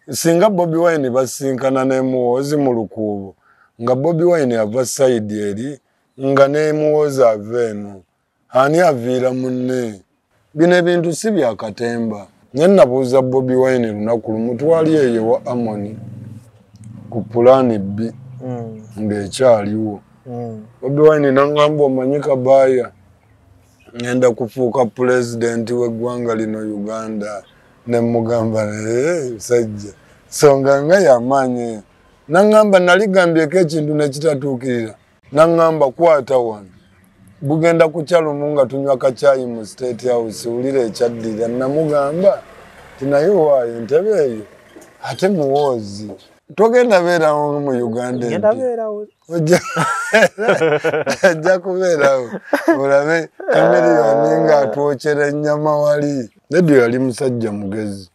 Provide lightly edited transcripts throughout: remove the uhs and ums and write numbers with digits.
singa Bobi Wine basinkana ne Muhoozi mu lukuubo nga Bobi Wine ava side eri nga ne Muhoozi aveno ani avira munne bine bintu si bya katemba nyenna buuza Bobi Wine lunaku lumutwali eye wa Amoni ku pulani B ng'ekyaliwo Bobi Wine nangamba omanyi Kabaya ngenda kufuuka president w'eggwanga lino Uganda ne mugamba sajja songa nga yamanye nangamba naligambyeko ekintu nekitatuukirira nangamba kwata wano bugenda kukyalo nga tunywa kachayi mu State House ulire ekyaddira namugamba tinayo entebe eyo ate Muhoozi togenda beerawo mu Uganda ngenda beerawo ajja kubeerawo olabe Chameleone nga atwokyera ennyama wali radio yali musajja mugezi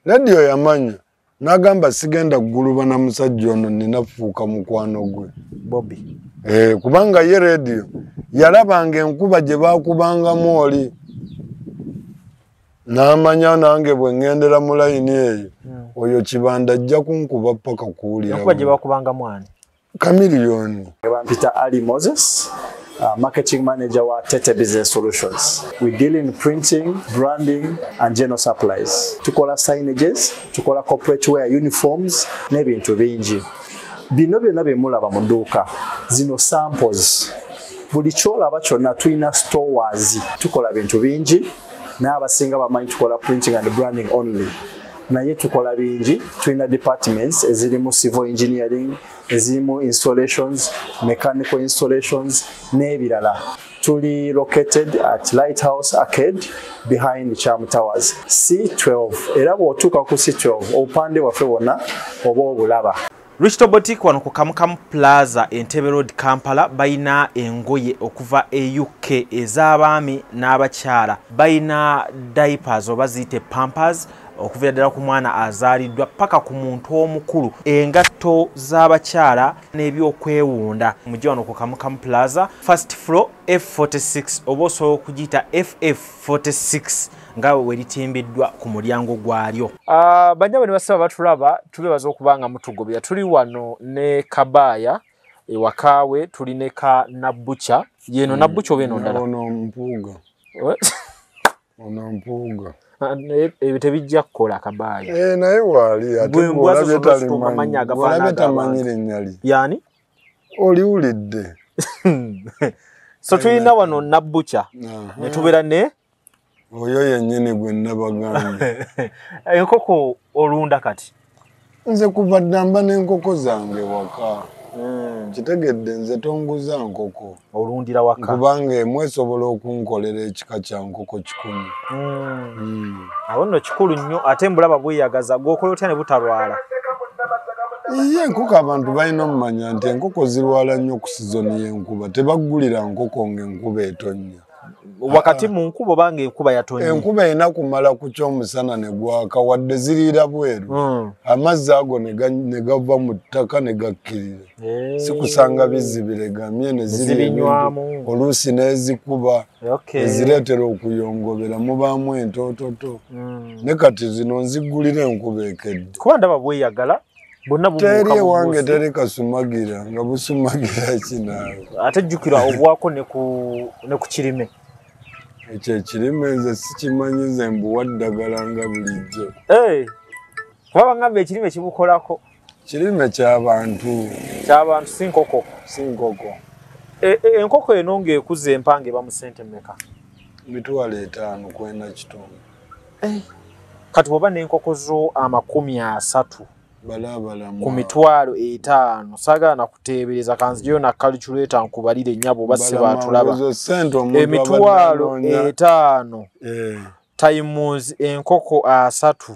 radio yamanya nagamba sigenda kuguluba na musajja ono ninafuuka mukwano gwe Bobby kubanga ye radio yalabanga enkuba gye baakubangamu oli n'amanya nange bwe ngendera mu layini eyo oyo Kibanda ajja kunkuba paka kuwulira enkuba gye baakubangamu ani Chameleone. Peter Ali Moses, marketing manager wa Tete Business Solutions. We deal in printing, branding, and general supplies. Tukola signages, tukola corporate wear uniforms, n'ebintu bingi. Bino byonna bye mulaba mu dduuka. Zino samples. Buli kyolaba kyonna tulina stores. Tukola bintu bingi. N'abasinga bamanyi tukola printing and branding only. Naye tukola bingi, tulina departments ezirimu civil engineering, ezirimu installations, mechanical installations, n'ebirala. Tuli located at Lighthouse Arcade behind Charm Towers. C12. Era bw'otuuka ku C12, obupande waffe wonna oba obulaba. Richter Boutique wano ku Kamukamu Plaza Entebbe Road Kampala bayina engoye okuva UK ez'abaami n'abakyala. Bayina diapers oba ziyite pampers okuvira ddala ku mwana azaaliddwa paka ku muntu omukulu, engatto z'abakyala n'ebyokwewunda. Mujje wano ku Kamukamu Plaza first floor F46 oba osobola okugiyita FF46 nga weritimbiddwa ku mulyango gwalyo. Banyabo ne basaba batulaba tubebaza okubanga mutugobya. Tuli wano ne Kabaya ewakaawe, tuli ne ka Nabucha. Yeno Nabucha oba eno ndala? Ono mpuuga. Ono mpuuga. Ebyo tebijja kukola Kabaya. Naye waali ate olabye tamanyire nnyali. Yani? Oliwulidde. So tulina wano Nabucha. Ne tubeera ne oyo yennyini gwe nabagambye. Enkoko olunda kati? Nze kuva ddamba n'enkoko zange waka. Kitegedde nze tonguza nkoko. Olundira waka. Kubanga emwe esobola okunkolera ekika kya nkoko 10. Awo nno kikulu nnyo ate mbulaba bweyagaza gwokola otya ne butalwala. Ye enkoko abantu balina omumanya nti enkoko zirwala nnyo ku sizoni y'enkuba. Tebaggulira nkoko ng'enkuba etonnya. Wakati mu nkuba obanga enkuba yatonnya. Enkuba erina kumala ku ky'omusana ne gwaka wadde ziriira bweru. Amazzi ago ne gava mu ttaka ne gakkirira. Si kusanga bizibiregamye ne zirinywamu. Oluusi n'ezikuba ezireetera okuyongobera mubaamu entoototo. Ne kati zino nziggulira enkuba ekedde. Kuba ndaba bweyagala. Teri ewange teri kasumagira nga busumagira kinaawe. Ate jjukira obwako ne ku kirime. Ekyo ekirime nze sikimanyi nze mbuwa ddagala nga bulijjo. Kuba bangamba ekirime kibukolako. Kirime ky'abantu. Ky'abantu si nkoko. Si nkoko. Enkoko eno ng'ekuza empanga eba mu ssente mmeka? Mitwalo 5 kwenda kitundu. Kati bw'oba n'enkoko zo 30 ku mitwalo 5 saagala nakuteebereza kanziyo na calculator nkubalire nnyabo oba se baatulaba. Emitwalo 5 times enkoko 3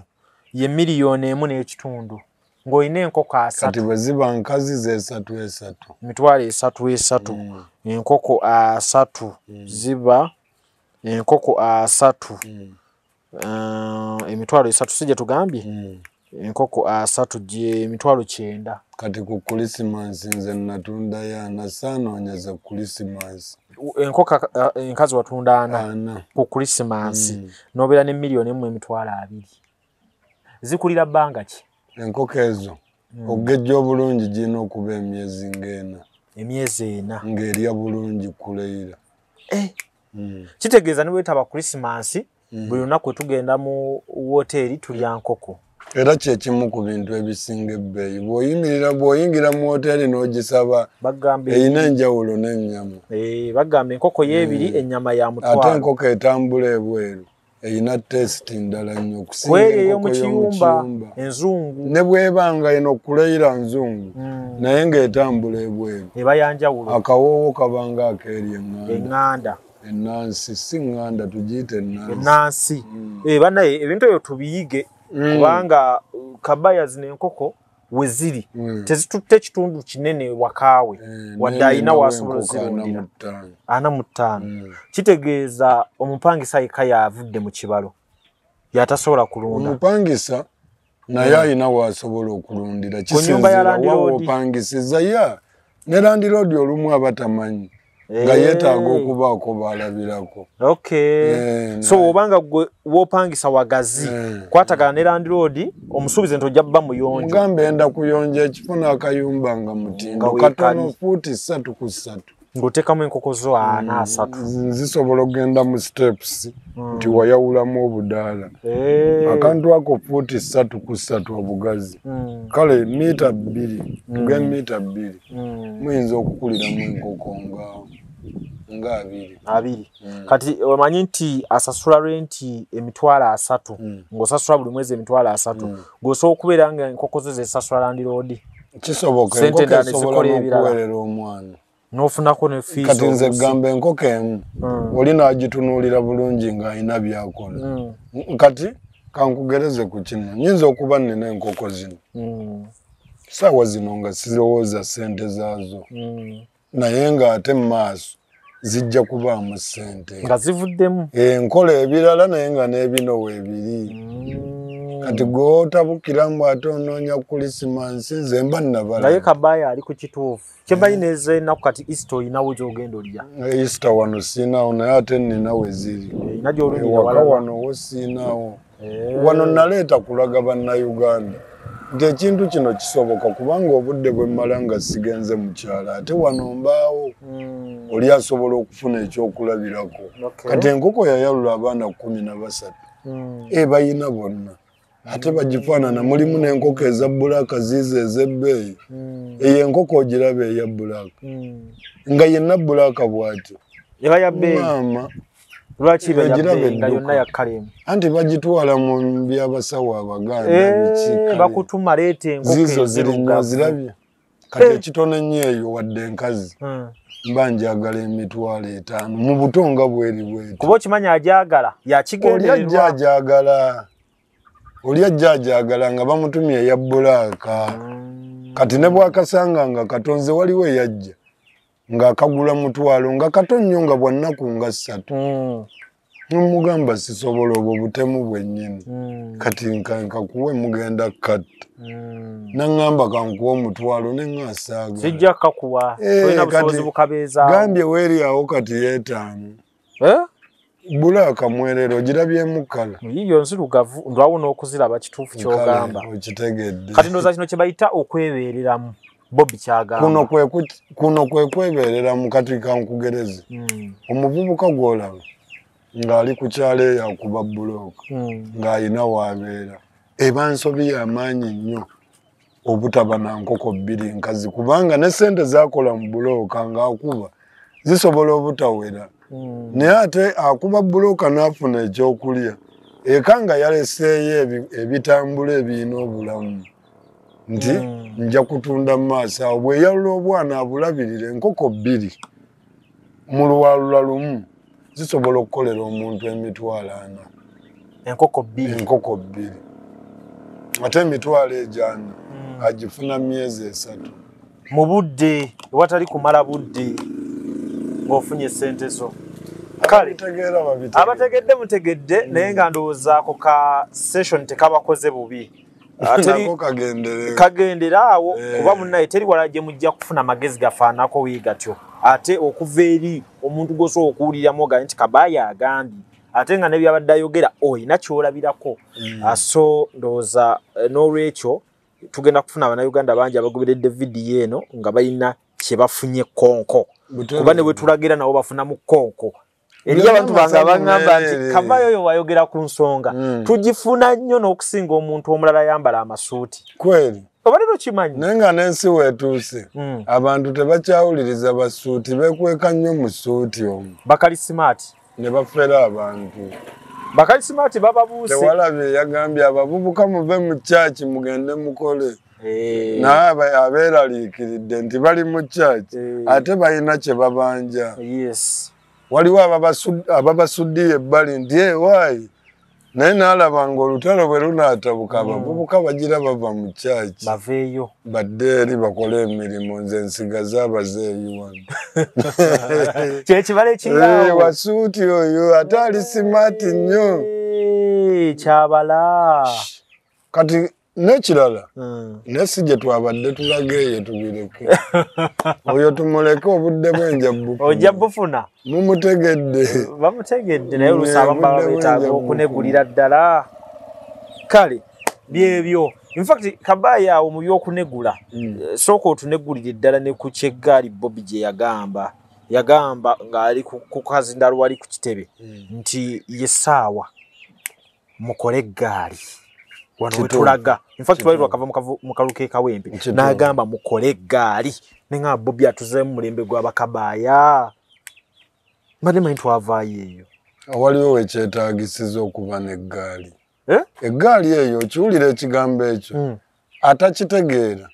ye $1.5 ng'olina enkoko 3. Kati bwe ziba nkazi ze 3 emitwalo 3 enkoko 3 ziba enkoko 3 emitwalo 3 sijja tugambye enkoko 3 gye emitwalo 9. Kati ku Christmas nze natunda yana saanoonya za Christmas. Enkoko enkazi watunda 4 ku Christmas. Nobeera ne $1.2 million. Zikulira bbanga ki? enkoko ezo ogejja obulungi gina okuba emyezi ng'ena. Emyezi ena ng'erya bulungi kuleira. Kitegeeza ne bwetaba Christmas buli lunaku tugenda mu wooteeri tulya nkoko. Era kyekimu ku bintu ebisinga ebbeeyi. Bw'oyingira mu wooteeri n'ogisaba eyina enjawulo n'ennyama. Bagamba enkoko y'ebiri ennyama ya mutwalo. Ate enkoko etambula ebweru eyina tesiti ndala nnyo okusinga enkoko y'omukiyumba enzungu. Ne bw'ebanga eno kuleira nzungu naye ng'etambula ebweru eba yanjawulo. Akawoowo kabanga akeeri eŋŋanda. Ennansi si ŋŋanda tugiyite ennansi. Bannaye ebintu ebyo tubiyige kubanga kabaya zino enkoko we ziri tezitutte ekitundu kinene wakaawe wadde ayina wasobola ozirundira 45. Kitegeeza omupangisa yekka yavudde mu kibalo yatasobola kulunda. Omupangisa naye ayina wasobola okulundira kisinzira wopangisiza ne landiroodi olumu abatamanyi nga yeetaaga okubaako baalabirako. So obanga gwe wopangisa wagazi kwatagana ne landiroodi omusuubize nti ojja bba muyonjo. Mugambe enda kuyonja ekifo n'akayumba nga mutindo katono fuuti 3 ku 3 ng'oteekamu enkoko zo 4-3 zisobola okugenda mu steps nti wayawulamu obudaala akantu ako fuuti 3 ku 3 obugazi kale mita 2 tuge mita 2 muyinza okukuliramu enkoko nga 2. Kati omanyi nti asasula renti emitwalo 3 ng'osasula buli mwezi emitwalo 3 ng'osobola okubeera nga enkoko zo zesasula landiroodi. Kisoboka enkoko esobola n'okuweerera omwana n'ofunako ne fees. Kati nze gamba enkoko emu oli n'agitunuulira bulungi ng'ayina by'akola. Kati kankugereze ku kino nyinza okuba nnina enkoko zino saawa zino nga sirowooza ssente zaazo naye ng'ate mu maaso zijja kubaamu ssente nga zivuddemu enkola ebirala naye nga n'ebinowa ebiri. Kati gw'otabukiramu ate onoonya Christmas nze mba nnabala. Naye Kabaya ali ku kituufu. Kyembanyi neeza ennaku kati Easter oyinawo gy'ogenda olya. Easter wano siinawo naye ate nnina we ziri. Ewaka wano wo siinawo. Wano naleeta kulaga bannayuganda nti ekintu kino kisoboka kubanga obudde bwe mmala nga sigenze mu kyalo ate wano mbaawo oli asobola okufuna ekyokulabirako. Kati enkoko yayalula abaana 13 bayina bonna ate bagifaanana mulimu n'enkoko eza bbulaaka ziizo ez'ebbeeyi eyo enkoko ogiraba eya bbulaaka nga yenna bbulaaka bw'ati eba ya bbeeyi maama lwaki iba ya bbeeyi nga yonna ya kaleemu anti bagitwala mu by'abasawo abaganda biki bakutuma leeta enkoko ziizo ziri nnyo zirabye kati ekitono ennyo eyo wadde enkazi mba njagala emitwalo 5 mu buto nga bweri bwetu kuba okimanya agyagala yakigendererwa oli ajja agyagala nga bamutumye eya bbulaaka kati ne bw'akasanga nga katonze waliwo eyajja ng'akagula mutwalo nga kato nnyo nga bwa nnaku nga 3 nomugamba sisobola obwo butemu bwennyini kati nkakuwe mugenda katta naŋŋamba kankuwa omutwalo ne ŋŋasaaga sijja kakuwa olina busobozi bukabeezaawo gambye weeri awo kati 5 bbulaaka mwerero girabyemu kala yiyo nzirugavu ndwawo n'okuziraba kituufu ky'ogamba okitegedde kati ndowooza kino kye bayita okwebeereramu Bobby kyagamba kuno kwe kwebeereramu kati kankugereze omuvubuka gw'olaba ng'ali ku kyalo eyo akuba bbulooka ng'ayina w'abeera eba nsobi y'amaanyi nnyo obutaba na nkoko 2 nkazi kubanga ne ssente z'akola mu bbulooka ng'akuba zisobola obutawera naye ate akuba bbulooka n'afuna ekyokulya eka nga yaleseeyo ebitambula ebirina obulamu nti nja kutunda mu maaso awo bweyalula obwana abulabirira enkoko 2 mu luwalula lumu zisobola okukolera omuntu emitwalo 4 enkoko 2 ate emitwalo egyana agifuna myezi 3 mu budde ewatali kumala budde ng'ofunye ssente zo kale abategedde mutegedde naye nga ndowoozaako ka session tekabakoze bubi kagendera awo kuba munnaye teri wala gye mujja kufuna magezi gafaanako wiigatyo ate okuva eri omuntu gw'osobola okuwuliramu ogaa nti Kabaya agambye ate nga ne byabadde ayogera oyina ky'olabirako so ndowooza n'olwekyo tugenda kufuna Abannayuganda bangi abagoberedde vidiyo eno nga balina kye bafunye konko kuba ne bwe tulagira nabo bafuna mu konko eriyo abantu bange abangamba nti Kavayo oyo wayogera ku nsonga tugifuna nnyo n'okusinga omuntu omulala ayambala amasuuti kweli oba leero kimanyi naye nga n'ensi weetuuse abantu tebakyawuliriza basuuti beekweka nnyo mu suuti omwo bakali simaati ne bafera abantu bakali simaati bababuuse tewalabye yagambye abavubuka muve mu kyaki mugende mukole naye abeeraliikiridde nti bali mu kyaki ate balina kye babanja waliwo ababasuddiye ebbali nti waayi naye n'alaba ng'olutalo bwe lunaatabuka abavubuka bagira bava mu kyaki baveeyo badde eri bakole emirimu nze nsigaze abazeeyi wano kyekibala ekiraawo wasuuti oyo ate ali simaati nnyo kyabala kati n'ekirala nesi gye twabadde tulaga eyo tubireke oyo tumuleke obudde bwenjabbuku ojja bufuna mumutegedde bamutegedde naye olusaaba mbaba beetaaga okunegulira ddala kale byebyo infact Kabaya awo mu byokunegula sooka otunegulire ddala ne ku kyeggaali Bobby gye yagamba ng'ali ku kazindaalo wali ku kitebe nti ye ssaawa mukole eggaali wano wetulaga infact twali twakava mu kaluke kawempe n'agamba mukole eggaali ne nga Bobby atuzeemu mulembe gw'Abakabaya mbadde manyi twavaayo eyo waliwo wekyetaagisiza okuba n'eggaali eggaali eyo kiwulira ekigambo ekyo atakitegeera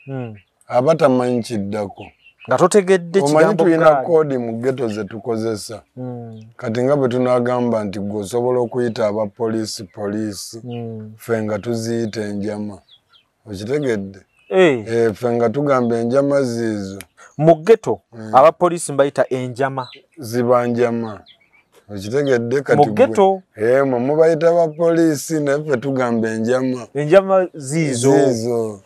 aba tamanyi kiddako nga totegedde omanyi tulina koodi mu ggeto ze tukozesa kati nga bwe tunagamba nti gwe osobola okuyita abapoliisi ffe nga tuziyita enjama okitegedde ffe nga tugamba enjama ziizo mu ggeto abapoliisi mbayita enjama ziba njama okitegedde kati mu ggeto mwe mubayita abapoliisi naye ffe tugamba enjama ziizo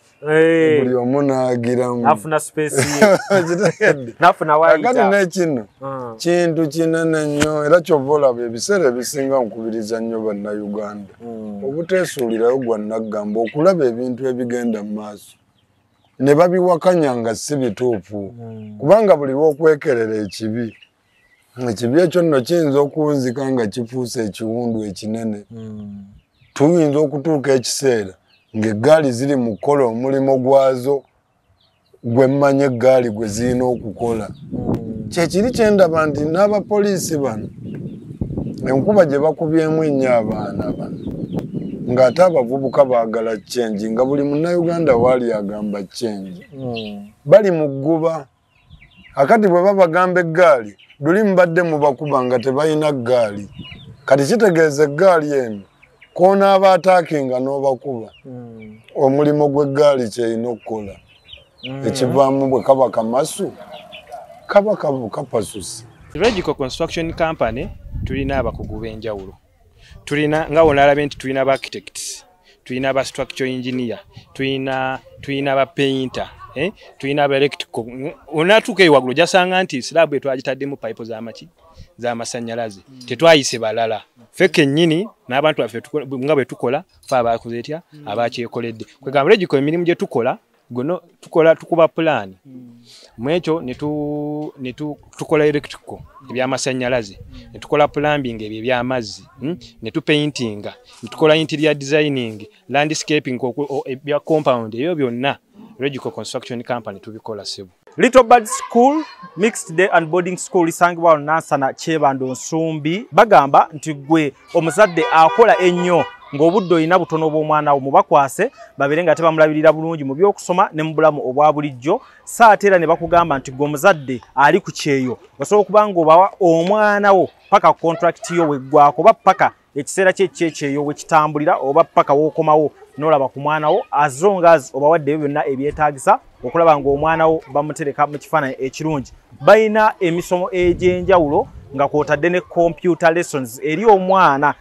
buli omu n'agiramu nafuna space nafuna waayita kati n'ekino kintu kinene nnyo era kyova olaba ebiseera ebisinga nkubiriza nnyo bannayuganda obuteesuulirayo gwannaggamba okulaba ebintu ebigenda mu maaso ne babiwakanya nga si bituufu kubanga buli lw'okwekerera ekibi ekyo nno kiyinza okunzika nga kifuuse ekiwundu ekinene tuyinza okutuuka ekiseera ng'eggaali ziri mu kukola omulimo gwazo gwe mmanye eggaali gwe zirina okukola kyekiri kyendaba nti n'abapoliisi bano enkuba gye bakubyemu ennyo abaana bano ng'ate abavubuka baagala ccenji nga buli munnayuganda waali agamba ccenji bali mu gguba akati bwe babagamba eggaali luli mubadde mubakuba nga tebalina ggaali kati kitegeeza eggaali eno konaaba ataakinga n'obakuba omulimo gw'eggaali kyerina okukola ekivaamu bwe kaba kamasu kaba kapasusi. Logical Construction Company tulina abakugu b'enjawulo, tulina nga onalabe nti tulina ba architects, tulina ba structural engineer, tulina ba painter, tulina ba electrical. Onatuuka ewaggulu jasanga nti slab etwagitaddemu pipe z'amasannyalaze tetwayise balala ffe kennyini n'abantu baffe nga bwe tukola fe abakoze etya abakyekoledde kwegamba Logical emirimu gye tukola gono tukuba plan mwekyo tukola electrical ebyamasannyalaze ne tukola plumbing ebyo ebyamazzi ne tupaintinga ne tukola interior designing landscaping ebya compound ebyo byonna Logical Construction Company tubikola sebo. Little Bird School, Mixed Day and Boarding School isangibwa Nansana Kyebando Nsumbi bagamba nti gwe omuzadde akola ennyo ng'obudde olina butono bw'omwana wo mubakwase babere nga tebamulabirira bulungi mu by'okusoma ne mu bulamu obwa bulijjo saate era ne bakugamba nti gwe omuzadde ali ku kyeyo osobola okuba ng'obawa omwana wo paka contract yo weggwako oba paka ekiseera kyekyeyo we kitambulira oba paka w'okomawo n'olaba ku mwana wo as long as obawadde byonna ebyetaagisa okulaba ng'omwana wo bamutereka mu kifaananyi ekirungi. Balina emisomo egy'enjawulo nga kwotadde ne computer lessons eri omwana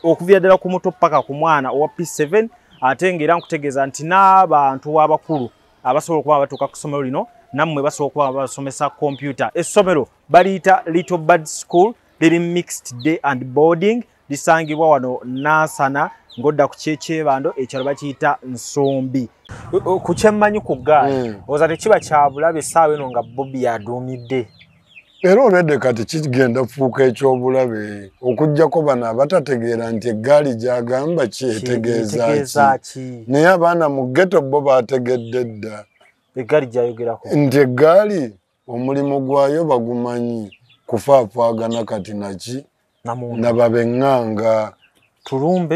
okuviira ddala ku muto paka ku mwana owa P7 ate ng'era nkutegeeza nti n'abantu abakulu abasobola okuba batuuka ku ssomero lino nammwe basobola okuba basomesa computer. Essomero baliyita Little Bird School liri Mixed Day and Boarding lisangibwa wano Nansana ngodda ku Kyebando ekyalo bakiyita Nsombi. Ku kyemmanyi ku ggaali oza tekiba kya bulabe essaawa eno nga Bobby yaduumidde. Era olwedde kati kigenda fuuka ekyobulabe okuggyako bano abatategeera nti eggaali gy'agamba kyetegeeza ki. Naye abaana mu ghetto bo baategedde dda. Eggaali gy'ayogerako nti eggaali omulimu gwayo bagumanyi kufaafaagana kati naki nababeŋŋanga tulumbe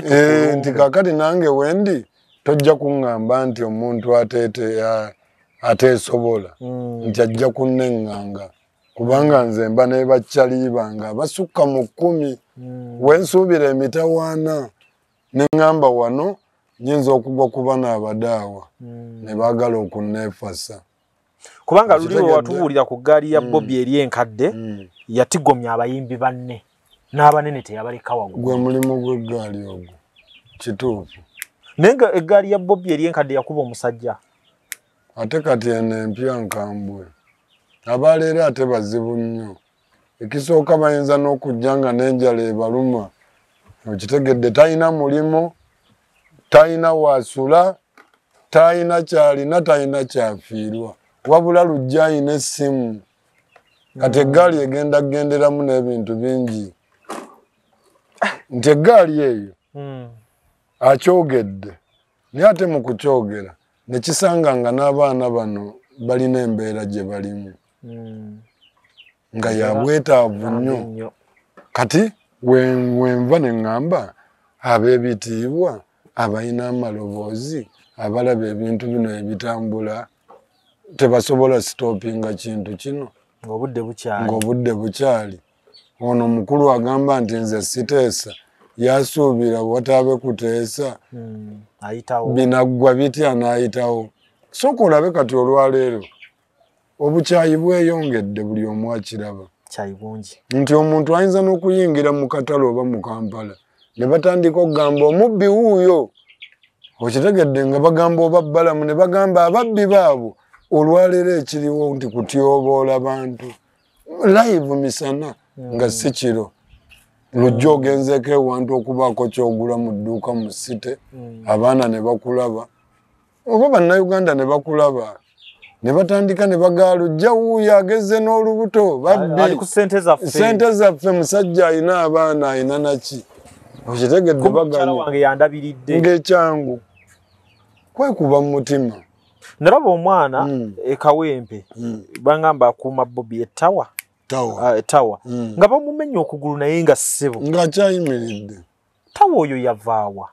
nti kakati nange wendi tojja kuŋŋamba nti omuntu ateesobola nti ajja kunneŋŋanga kubanga nze mba ne bakyaliibanga basukka mu 10 wensuubira emitawaana ne ŋŋamba wano nyinza okugwa kuba n'abadaawa ne baagala okunneefasa. Kubanga luli watubuulira ku ggaali ya Bobby eri enkadde yatigomya abayimbi banne n'abanene teyabaleka waggulu. Gwe mulimu gw'eggaali ogwo kituufu. Naye nga eggaali ya Bobby eri enkadde yakuba omusajja. Ate kati eno empya nkambwe abaleero ate bazibu nnyo. Ekisooka bayinza n'okujja nga n'enjala ebaluma okitegedde talina mulimu talina wasula talina kyalina talina kyafiirwa wabula lujja ayina essimu kati eggaali egenda kugenderamu n'ebintu bingi nti eggaali eyo akyogedde naye ate mu kukyogera ne kisanga nga n'abaana bano balina embeera gye balimu nga yabwetaavu nnyo. Kati wenva ne ŋŋamba ab'ebitiibwa abalina amaloboozi abalaba ebintu bino ebitambula tebasobola sitoopinga kintu kino ng'obudde bukyali. Ono mukulu agamba nti nze siteesa yasuubira wataabe kuteesa binaggwa bitya n'ayitawo. Sooka olabe kati olwaleero obukyayi bweyongedde buli omu akiraba nti omuntu ayinza n'okuyingira mu katale oba mu Kampala ne batandika okugamba omubbi wuuyo okitegedde nga bagamba oba bbalamu ne bagamba ababbi baabo. Olwaleero ekiriwo nti kutyoboola bantu live misana nga si kiro lujja ogenzeeko ewantu okubaako kyogula mu dduuka mu site abaana ne bakulaba oba bannayuganda ne bakulaba ne batandika ne bagaalujja wuuyo agezze n'olubuto babbi sente zaffe musajja ayina abaana ayina naki okitegedde baganye ng'ekyangu kwekuba mu mutima. Nalaba omwana ekawempe bangamba akuuma Bobby ettawa nga bamumenya okugulu naye nga ssebo ng'akyayimiridde. Tawa oyo yavaawa?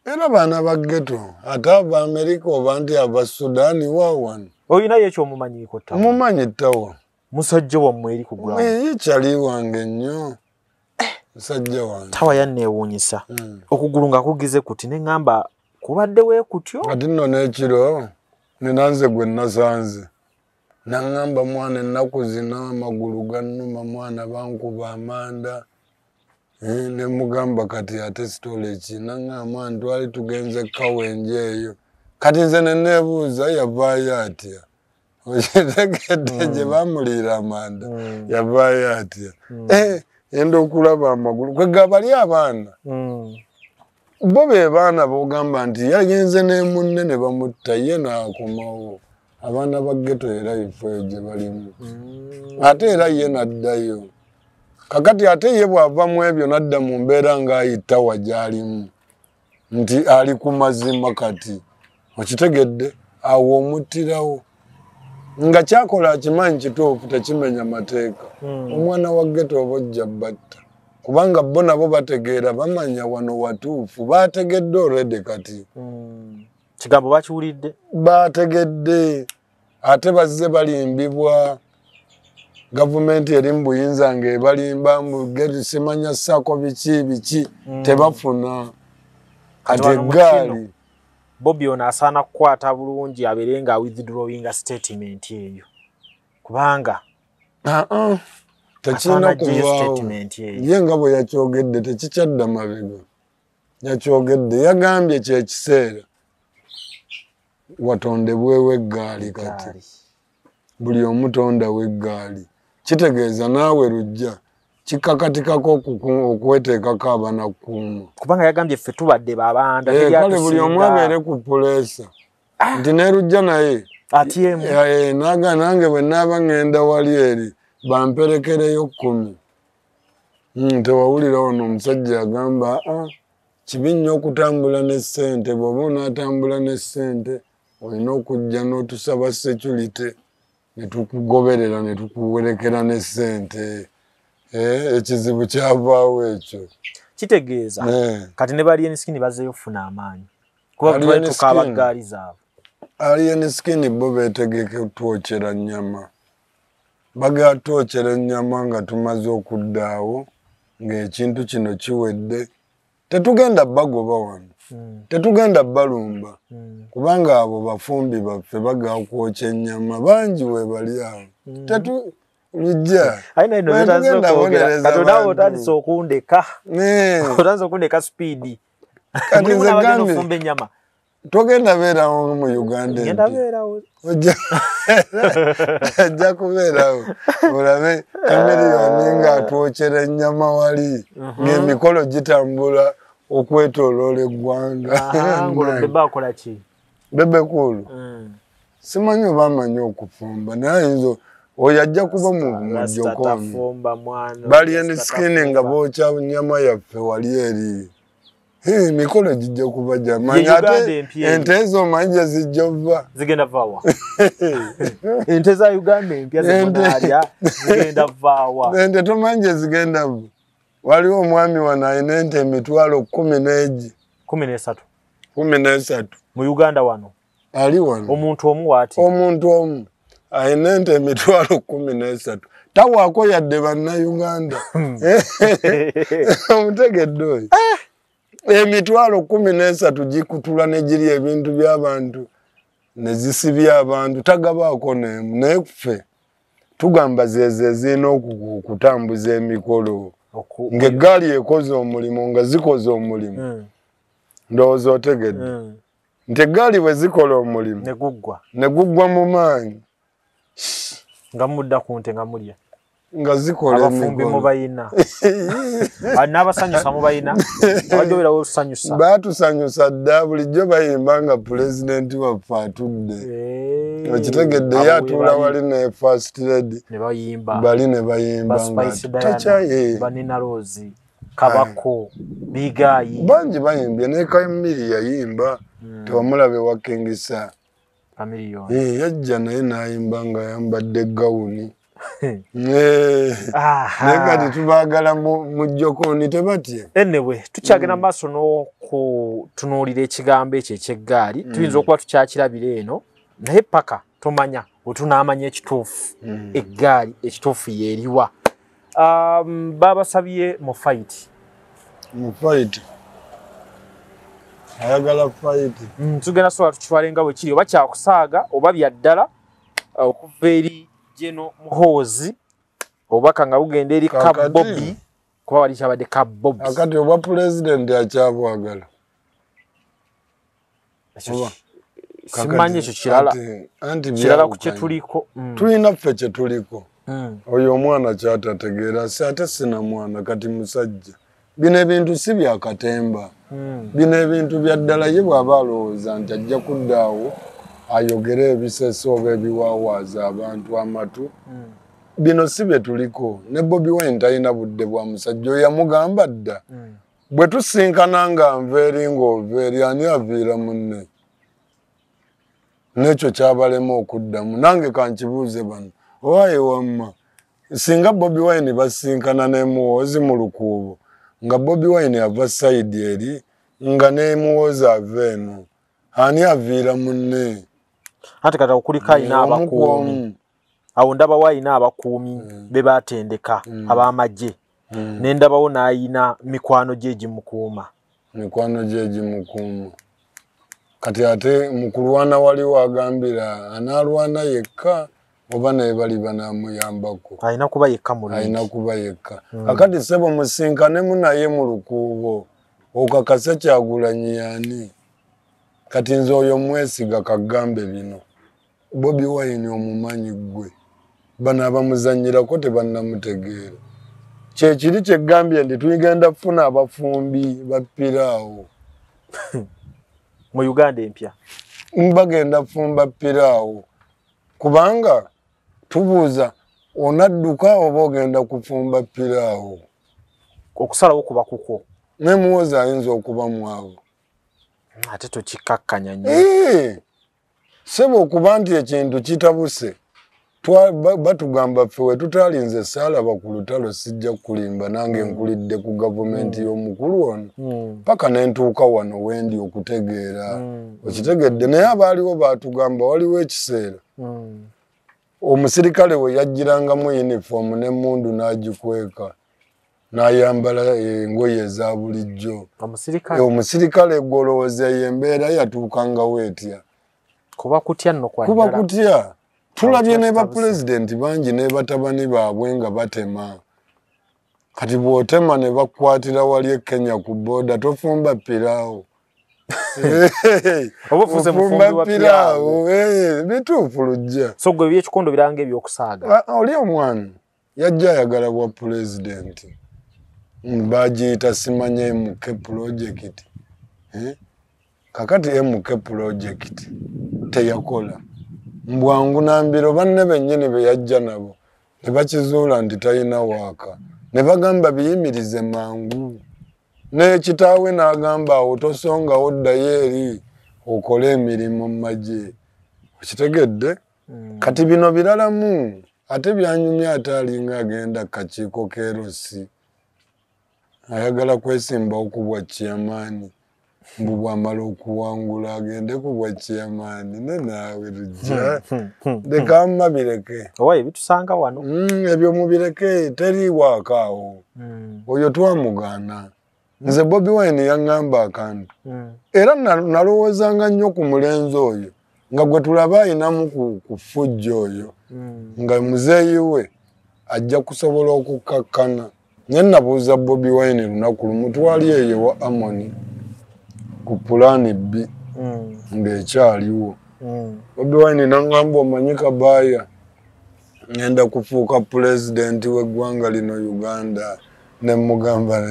Era baana ba ghetto ate aba Amerika oba nti aba Sudaani waawano. Oyinayo ekyomumanyiiko Tawa? Mumanyi Tawa musajja wammwe eri ku gulamu? Kyali wange nnyo musajja wange. Tawa yanneewuunyisa okugulu nga kugize kuti ne ŋŋamba kubadde weekutyo. Kati nno n'ekiro nenanze gwe nasanze naŋŋamba mwana ennaku zino amagulu gannuma mwana bankuba amanda ne mugamba kati ate sitole ki naŋŋamba twali tugenze kawenje eyo kati nze ne neebuuza yavaayo atya okitegedde gye bamuliira amanda yavaayo atya enda okulaba amagulu kwega bali abaana bo be baana b'ogamba nti yagenze ne munne ne bamutta ye n'akomawo. Abaana ba ghetto era ifeyo gye balimu ate era ye n'addayo kakati ate ye bw'ava mu ebyo n'adda mu mbeera ng'ayita wa gy'alimu nti ali ku mazima kati okitegedde awo omuttirawo nga kyakola akimanyi kituufu tekimenya mateeka. Omwana wa ghetto oba ojja batta kubanga bo nabo bategeera bamanya wano watuufu baategedde already kati kigambo bakiwulidde baategedde ate bazze balimbibwa gavumenti eri mu buyinza ng'ebalimba simanya ssaako biki tebafuna kati eggaali. Bobby ono asaana kukwata bulungi abeere nga withdrawing statement eyo kubanga tekirina kuvaawo ye nga bwe yakyogedde tekikyadda mabega yakyogedde yagambye kyekiseera watondebwewo eggaali kati buli omutonda w'eggaali kitegeeza naawe lujja kikakatikako okweteekako abanakuuma kubanga yagambye ffe tubadde babanda kale buli omu abeere ku puleesa nti neerujja naye atiemu nange bwe naaba ŋŋenda wali eri bamperekereyo 10 tewawulira ono omusajja yagamba kibi nnyo okutambula ne ssente bw'oba onaatambula ne ssente olina okujja n'otusaba security ne tukugoberera ne tukuwerekera ne ssente ekizibu kyavaawo ekyo kitegeeza kati ne bali enskin bazeeyo ofuna amaanyi kuba tukaaba gaali zaabwe alien skin bo beetegeke otwokyera nnyama bagatwokyera ennyama nga tumaze okuddaawo ng'ekintu kino kiwedde tetugenda bagoba wano tetugenda balumba kubanga abo bafumbi baffe bagakwokya ennyama bangi we bali awo lujja otandise okundeka otandise okundeka speedi fumba ennyama togenda beerawo mu Uganda ajja kubeerawo olabe kameriyoni ng'atwokyera ennyama wali ng'emikolo gitambula okwetooloola eggwanga bebekulu simanyi oba amanyi okufumba naye ayinza oyo ajja kuba mu jjokooni bali enskin nga bookya nnyama yaffe wali eri mikolo gijja kuba jamanyi ate ente ezo omanyi gye zijja vva zigenda vaawa ente za Uganda empya zemunaalya zigenda vaawa ente tomanyi gye zigenda vva waliwo omwami wano alina ente emitwalo 13 mu Uganda wano ali wano omuntu omu waati omuntu omu alina ente emitwalo 13 tawaako yadde bannayuganda omutegedde oyo emitwalo 13 gikutula ne giri ebintu by'abantu ne zisibya abantu tagabaako n'emu naye ffe tugamba zeze zirina okutambuza emikolo ng'eggaali ekoze omulimu nga zikoze omulimu ndowooza otegedde nti eggaali bwe zikola omulimu ne guggwa mu maanyi nga mudda ku nte nga mulya nga zikola abafumbi mubayina n'abasanyusa mubayina abajobera olusanyusa batusanyusa dda bulijjo bayimba nga pulezidenti waffe atudde okitegedde ye atuula wali ne first lady bali ne bayimba banina Rose Kabako Bigayi bangi bayimbye ne Kamili yayimba tewamulabe wa Kingisa yajja naye n'ayimba nga yambadde gawuni nekati tubaagala mu jjokooni tebatye anyway tukyagenda maaso n'okutunuulira ekigambo ekyo ekyeggaali tuyinza okuba tukyakirabira eno naye paka tomanya wetunaamanya ekituufu eggaali ekituufu yeeriwa babasabye mu fight ayagala fight tugenda sobola tukitwale nga bwe kiri oba kyakusaaga oba byaddala okuva eri Jeno Muhoozi obaka nga bugenda eri Kabobbi kuba wali kyabadde Kabobbi akati oba pulezidenti akyabwagala simanyi ekyo kirala ku kyetuliko tulina ffe kyetuliko oyo omwana kyatategeera si ate sina mwana kati musajja bino ebintu si byakatemba bino ebintu byaddala ye bw'aba alowooza nti ajja kuddaawo ayogere ebisese oba ebiwaawaaza abantu amatu bino si bye tuliko ne Bobi Wine talina budde bwa musajja oyo yamugamba dda bwe tusinkana nga nveeri ng'oveeri ani aviira munne n'ekyo kyabalema okuddamu nange kankibuuze bano owaaye wamma singa Bobi Wine basinkana ne Muhoozi mu lukuubo nga Bobi Wine ava sayidi eri nga ne Muhoozi ava eno ani aviira munne ate kati okuliko ayina abakuumi awo ndabawo ayina abakuumi be baatendeka ab'amagye ne ndabawo n'ayina mikwano gye egimukuuma kati ate mu kulwana waliwo agambira anaalwana yekka oba naye bali banaamuyambako alina kuba yekka akati sebo musinkanemu naye mu lukuubo okakase Kyagulanyi yani kati nze oyo mwesiga kagambe bino Bobi Wine omumanyi gwe bano abamuzanyirako tebannamutegeera kyekiri kyegambye nti tugenda kufuna abafumbi bapiraawo mu Uganda empya bagenda kufumba piraawo kubanga tubuuza onadduka oba ogenda kufumba piraawo okusalawo kuba kuko ne muwoza ayinza okuba mwabo ate tokikakkanya nnyo sebo okuba nti ekintu kitabuse batugamba ffe we tutalinze saalaba ku lutalo sijja kulimba nange nkulidde ku gavumenti y'omukulu ono paka nentuuka wano wendi okutegeera okitegedde naye abaaliwo batugamba waliwo ekiseera omusirikale we yajjirangamu yunifoomu n'emmundu n'agikweka n'ayambala engoye eza bulijjo omusirikale gwolowooza embeera yatuukangawo etya kuba kutya nno kuba kutya tulabye ne bapulezidenti bangi ne batabani baabwe nga batema kati bw'otema ne bakwatira wali e Kenya ku booda tofumba piraawo ofumba piraawo bituufu lujja so gwe byekikondo biranga ebyokusaaga oli omwana yajja ayagala bwa pulezidenti bagiyita simanya MK project kakati MK project teyakola mbwangu nambiro banne bennyini be yajja nabo ne bakizuula nti talina waaka ne bagamba biyimirize mangu n'ekitaawe n'agamba awo tosongawo ddayo eri okole emirimu mu magye okitegedde kati bino biralamu ate byanyumya ate alinga agenda kakiiko kerosi ayagala kwesimbawo ku bwa chairman mbu bwamala okuwangula agende ku bwa chairman nenaawe lujja leka mabireke owaye bitusanga wano ebyo mubireke teri waakaawo oyo twamugaana nze Bobi Wine yaŋŋamba akantu era nalowoozanga nnyo ku mulenzi oyo nga gwe tulaba ayinamu ku ffujjo oyo nga muzeeyi we ajja kusobola okukkakkana naye nabuuza Bobi Wine lunaku lumu twali eyo wa Amoni ku pulaani B ng'ekyaliwo Bobi Wine naŋŋamba omanyi Kabaaya ngenda kufuuka pulezidenti w'eggwanga lino Uganda ne mugamba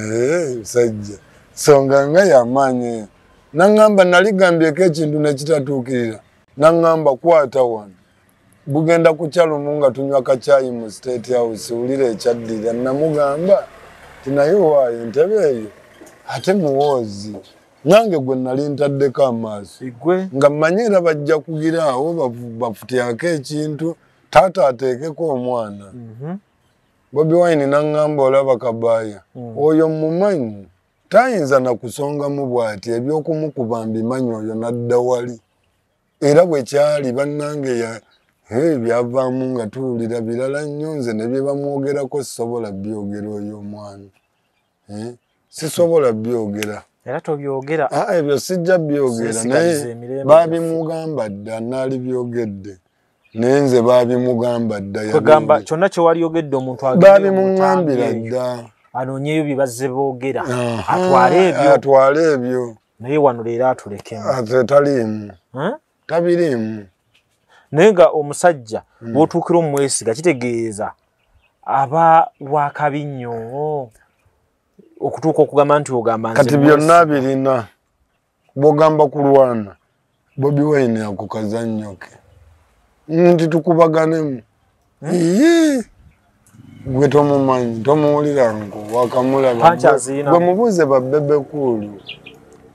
sajja songa nga yamaanyi naŋŋamba naligambyeko ekintu ne kitatuukirira naŋŋamba kwata wano bugenda kukyalumu nga tunywa kacaayi mu State House wulira ekyaddira namugamba tinaye waayo entebe eyo ate muwoozi nange gwe nali ntaddeko amaaso nga mmanyi era bajja kugiraawo bafutyako ekintu taata ateekeko omwana Bobi Wine naŋŋamba olaba Kabaaya oyo mumanyi tayinza nakusongamu bw'ati eby'okumukuba mbimanyi oyo nadda wali era bwe kyali bannange byavaamu nga tuwulira birala nnyo nze ne bye bamwogerako sisobola byogera oyo omwana sisobola byogera era tobyogera ebyo sijja byogera naye baabimugamba dda naali byogedde naye nze baabimugamba dda kwegamba kyonna kye walyogedde omuntu baabimuŋŋambira dda anoonyeyo bye bazze boogera atwale ebyo naye wano leero atulekemu ate taliimu tabiriimu naye nga omusajja bw'otuukira omumwesiga kitegeeza aba wakabi nnyo okutuuka okugamba nti ogamba nze kati byonna birina bw'ogamba kulwana Bobi Wine ako kazannyo ke nti tukubaganemu gwe tomumanyi tomuwulira nku wakamulaba gwe mubuuze babbebekuulu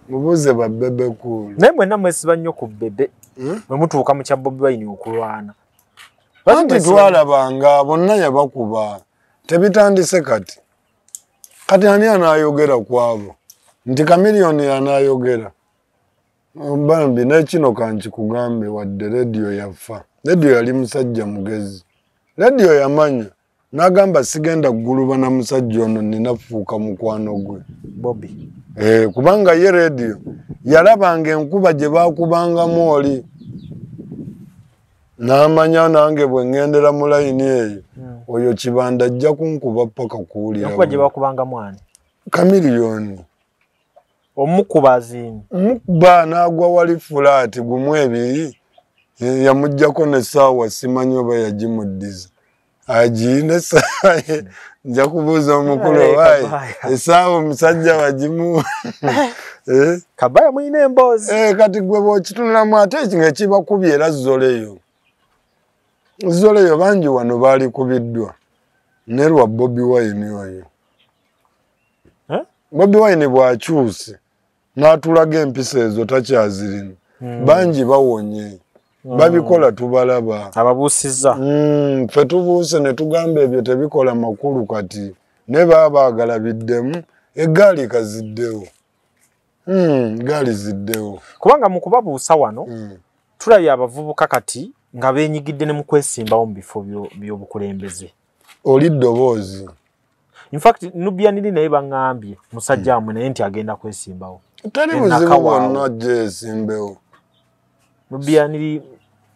mubuuze babbebekuulu naye mwenna mwesiba nnyo ku bbebe bwe mutuuka mu kya Bobi Wine okulwana anti twalabanga bonna yabakuba tebitandise kati ani anaayogera ku abo nti Kamiliyoni anaayogera bambi n'ekino kankikugambe wadde rediyo yafa rediyo yali musajja mugezi rediyo yamanya n'agamba sigenda kuguluba na musajja ono nina fuuka mukwano gwe Bobi kubanga ye rediyo yalabanga enkuba gye baakubangamu oli n'amanya nange bwe ŋŋendera mu layini eyo oyo Kibanda ajja kunkuba paka kuwulira enkuba gye baakubangamu ani Kamiliyoni omukuba azini mukuba n'agwa wali fulaati gumu ebiri yamuggyako n'essaawa simanyi oba yagimuddiza Ajine saye nja kubuza omukulu wayi esaawa omusajja wagimu Kabaya mwine embozi kati gwe bw'okitunulamu ate ekinga kibakubye era zoleyo bangi wano baali kubiddwa ne lwa Bobi Wine oyo Bobi Wine bw'akyuse n'atulaga empisa ezo takyazirina bangi bawonye babikola tubalaba ababuusizza ffe tubuuse ne tugamba ebyo tebikola makulu kati ne baagala biddemu eggaali kaziddewo gaali ziddewo kubanga mu kubabuusa wano tulabye abavubuka kati nga beenyigidde ne mu kwesimbawo mu bifo by'obukulembeze oli ddoboozi in fact Nubianiri naye baŋŋambye musajja wamwe naye nti agenda kwesimbawo teri buzibu bwonna gyesimbewo Nubianiri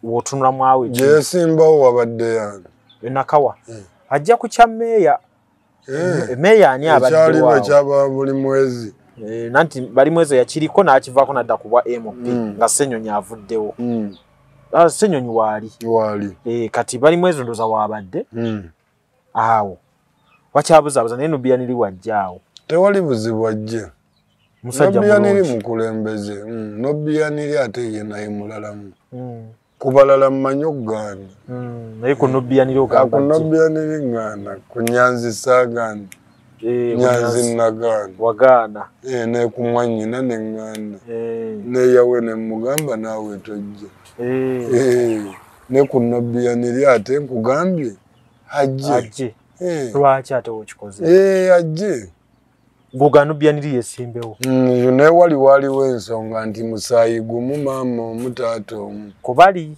w'otunula mwawe gyesimbawo wabadde yani enakawa ajja ku kya meeya meeya ani abaddewo ekyaba buli mwezi nanti bali mwezi yakiriko n'akivaako n'adda ku bwa MP nga Ssenyonyi avuddewo Ssenyonyi waali kati bali mwezi ndoza waabadde awo wakyabuzaabuza naye Nubianiri wajjaawo tewali buzibu ajje Nubianiri mukulembeze Nubianiri ate ye naye mulalamu kubalala mmanyi okugaana naye ku Nubianiri ogamba ku Nubianiri ngaana ku Nyanzi saagaana Nyanzi nagaana wagaana ne ku Mwanyina ne ŋŋaana neyawe ne mugamba naawe tojja ne ku Nubianiri ate nkugambye ajje lwaki ate wokikoze ajje Goga Nubianiri yesimbewo naye waliwo ensonga nti musaayi gumu maama omutaata omu kubali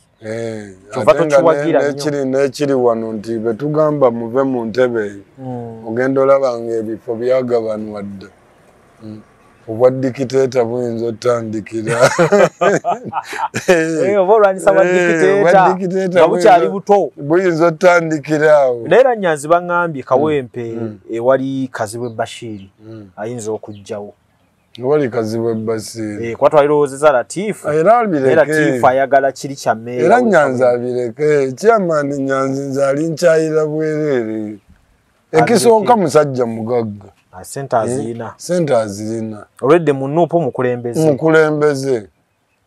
kyova tokiwagira nnyo n'ekiri wano nti betugamba muve mu ntebe eyo ogenda olabanga ebifo byagabanwa dda obwa dikiteeta buyinza otandikira oba olwanyisa bwa dikiteeta nga bukyali buto buyinza otandikiraawo naye era Nyanzi baŋŋambye Kawempe ewali Kazibwe Bashiri ayinza okujjawo wali Kazibwe Bashiri kuba twalirowoozeza Latiifu era Latiifu ayagala kiri kya meeya era Nyanzi abireke kyamaani Nyanzi nze ali nkyayira bwereere ekisooka musajja mugagga sente azirina olwedde mu Nuupu mukulembeze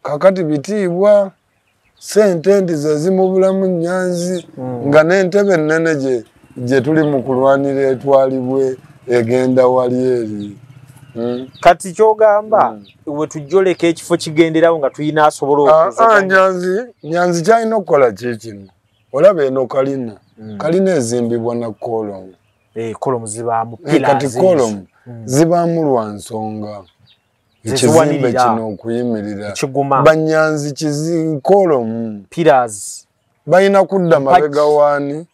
kakati bitiibwa sente ndi ze zimubulamu Nyanzi nga n'entebe ennene gye tuli mu kulwanira etwalibwe egenda wali eri kati kyogamba we tujjoleka ekifo kigenderawo nga tuyina asobola okuza Nyanzi kyalina okukola kikino olaba eno kalina ezimbibwa na kolomu kolomu zibaamu kati kolomu zibaamu lwa nsonga ekizimbe kino okuyimirira Banyanzi kolomu balina kudda mabega waani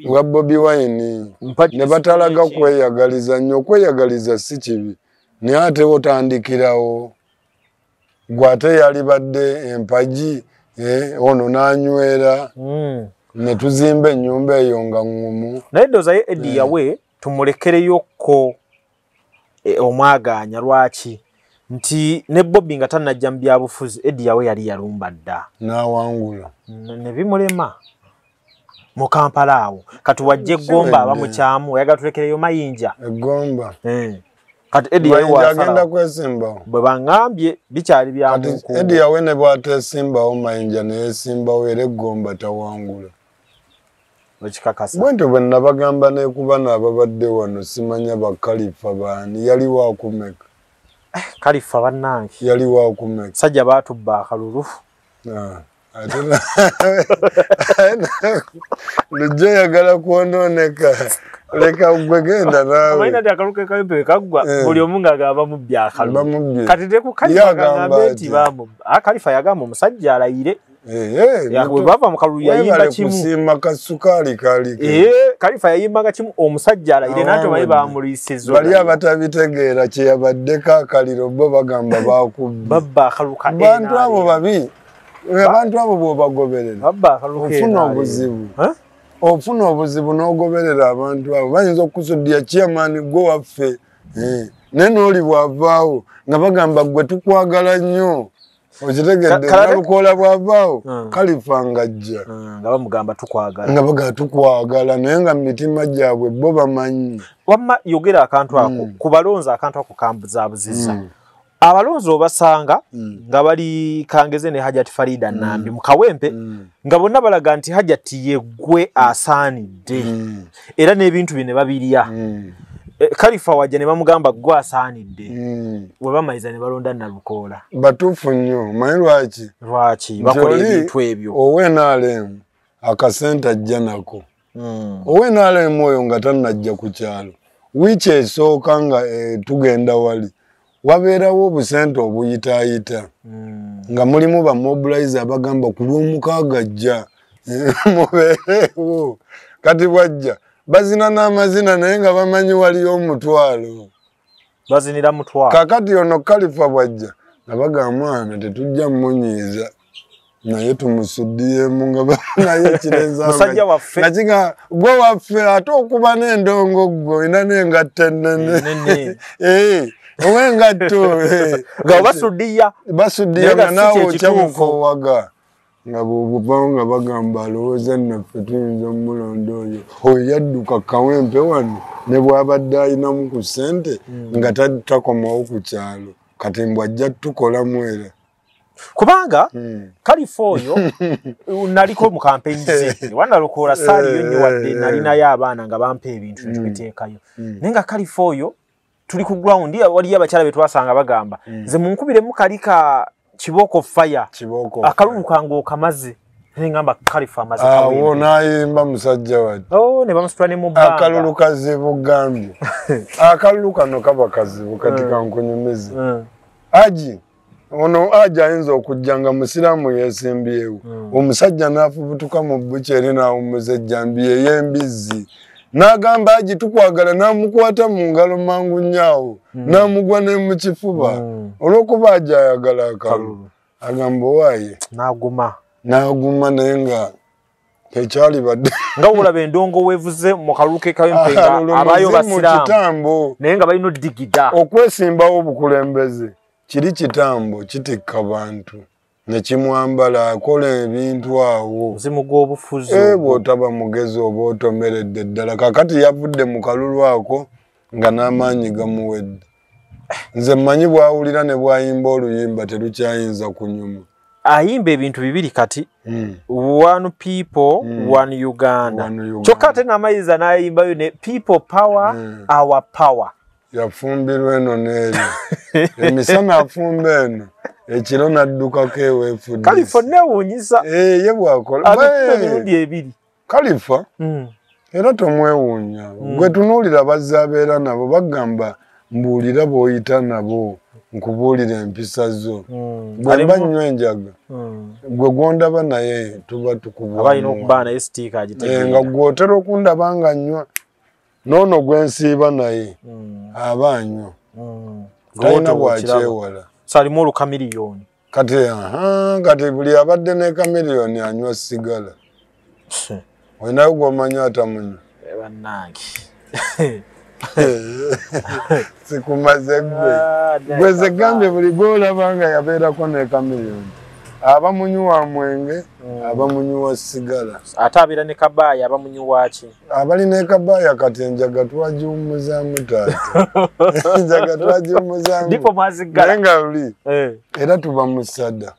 wa Bobi Wine ne batalaga kweyagaliza nnyo okweyagaliza si kibi naye ate otandikirawo gwe ate yali badde empagi ono n'anywera ne tuzimba ennyumba eyo nga ŋŋumu naye ddooza ye Eddie yawe tumulekereyokko omwagaanya lwaki nti ne Bobby nga tannajja mu byabufuzi Eddie yawe yali yalumba dda n'awangula ne bimulema mu Kampala awo kati wajja eggomba aba mukyamu oyagala tulekereyo mayinja eggomba kati Eddie yawe agenda kwesimbawo bwe baŋŋambye bikyali byamunku Eddie yawe ne bw'ateesimbawo mayinja neyesimbawo era eggomba tawangula bwentyo bwe nabagamba nekuba n'ababadde wano simanya bakalifa baani yali waakumeka kalifa bannange yali waakumeka sajja baatubba akalulu lujja yagala kwonooneka leka gwe genda naawe amayina ti akaluke Kawempe kaggwa buli omu ng'agamba mubbi akalulu kati te ku Kalifa gagambe nti Kalifa yagamba omusajja alayire bwe bava mu kalulu yayimba kimu kusiima kasukaali kaliko Kalifa yayimbanga kimu omusajja alayire nanti bayi bamuliisizza bali abatabitegeera kye yabaddeko akaliro bo bagamba baakubbi babba akaluka bantu abo babi abantu abo bw'obagoberera babba akaluka ofuna obuzibu n'ogoberera abantu abo bayinza okukusuddya chairman gwe waffe naye n'oli bw'avaawo nga bagamba gwe tukwagala nnyo okitegedde nalukola bwavaawo Khalifa ngajja nga bamugamba tukwagala nga baga tukwagala naye nga mitima gyabwe bo bamanyi wamma yogera akantu ako ku balonzi akantu ako kambuzaabuzizza abalonzi obasanga nga bali Kangeze ne Hajati Farida Nambi mu Kawempe nga bonna balaga nti Hajati yeggwe asaanidde era n'ebintu bine babirya Khalifa wajja ne bamugamba gwe asaanidde bwe bamayiza ne balonda Nalukoola batuufu nnyo manyi lwaki bakola ebintu ebyo owenaalemu akasente ajja nako owenaalemu oyo nga tannajja ku kyalo wiiki esooka nga tugenda wali wabeerawo obusente obuyitaayita nga mulimu bamobilize abagamba ku lw'omukaaga ajja mubeerewo kati bwajja bazina n'amazina naye nga bamanyi waliyo omutwalo bazinira mutwalo kakati ono Khalifa bwajja nga bagamba mwana tetujja mmunyiiza naye tumusuddiyemu nga naye musajja waffe nakiga gwe waffe ate okuba n'endongo gwe olina n'engatta ennene owengatto nga basuddiya nga naawe okyamukowaga nga bw'obuvawo nga bagamba alowooza naffe tuyinza omulonda oyo yadduka Kawempe wano ne bw'abadde ayinamu ku ssente nga takomawo ku kyalo kati mbw'ajja tukolamu era kubanga Khalifa oyo naliko mu campaign ze Nalukoola saaliyo nnyo wadde nalinayo abaana nga bampa ebintu nebiteekayo naye nga Khalifa oyo tuli ku ground waliyo abakyala be twasanga bagamba nze munkubiremu kalika Kiboko fire akalulu kange okamaze ngamba Khalifa amaze Kawempe awo nayimba musajja wadde ne bamusitula ne mu bbanga akalulu kazibu gambye akalulu kano kaba kazibu kati kankunyumize aji ono aja ayinza okujja nga musiraamu yeesimbyewo omusajja n'afubutuka mu buceeri n'awummuza ejjambiya ey'embizzi n'agamba aji tukwagala n'amukwata mu ngalo mangu nnyawo n'amugwa ne mu kifuba olw'okuba aja ayagala akalulu agamba owaaye n'aguma naye nga tekyali badde nga olaba endongo weevuze mu kalulu ke Kawempe nga abaayo basiraamu naye nga balina oddigida okwesimbawo obukulembeze kiri kitambo kitikka bantu nekimwambala akola ebintu awo muzimu gw'obufuzi bw'otaba mugezi oba otomeredde ddala kakati yavudde mu kalulu ako nga n'amaanyi gamuwedde nze mmanyi bw'awulira ne bw'ayimba oluyimba terukyayinza kunyuma ayimba ebintu bibiri kati one people one Uganda kyokka ate n'amayiza n'ayimbayo ne people power our power yafumbirwa eno n'eri emisana afumba eno ekiro naddukako eweefudde Khalifa neewuunyisa ye bwakola emirundi ebiri Khalifa era tomwewuunya gwe tunuulira bazze abeera nabo bagamba mbuulira bw'oyita nabo nkubuulira empisa zo bwe mba nnyo enjaga gwe gwondaba naye tuba tukubwabalina okuba naye sitiika agitegeera nga gw'otera okundaba nga nnywa noono gwe nsiiba naye aba anywa talina bwakyewala salimu olukamiliyoni kati buli abadde ne kamiliyoni anywa sigala olinayo gw'omanyi atamunywa bannange sikumaze gwe zegambye buli gw'olaba nga yabeerako ne kamiliyoni aba munywa mwenge aba munywa sigala ate abeera ne kabaaya aba munywa ki abali ne kabaaya kati enjaga twagiwummuzaamu taata enjaga twagiwummuzaamu ndipo mwazigala naye nga luli era tuba mu sadda